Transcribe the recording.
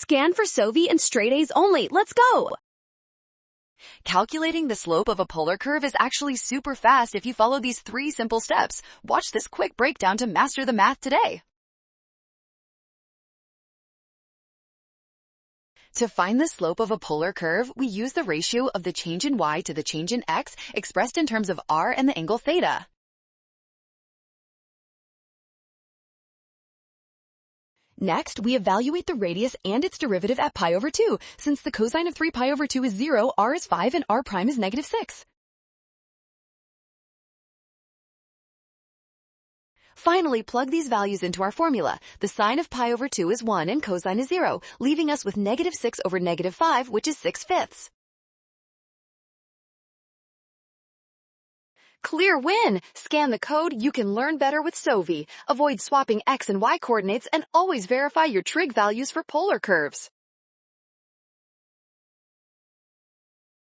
Scan for SOV and straight A's only. Let's go! Calculating the slope of a polar curve is actually super fast if you follow these 3 simple steps. Watch this quick breakdown to master the math today. To find the slope of a polar curve, we use the ratio of the change in y to the change in x expressed in terms of r and the angle theta. Next, we evaluate the radius and its derivative at pi over 2. Since the cosine of 3 pi over 2 is 0, r is 5 and r prime is negative 6. Finally, plug these values into our formula. The sine of pi over 2 is 1 and cosine is 0, leaving us with negative 6 over negative 5, which is 6/5. Clear win! Scan the code, you can learn better with SOV. Avoid swapping x and y coordinates and always verify your trig values for polar curves.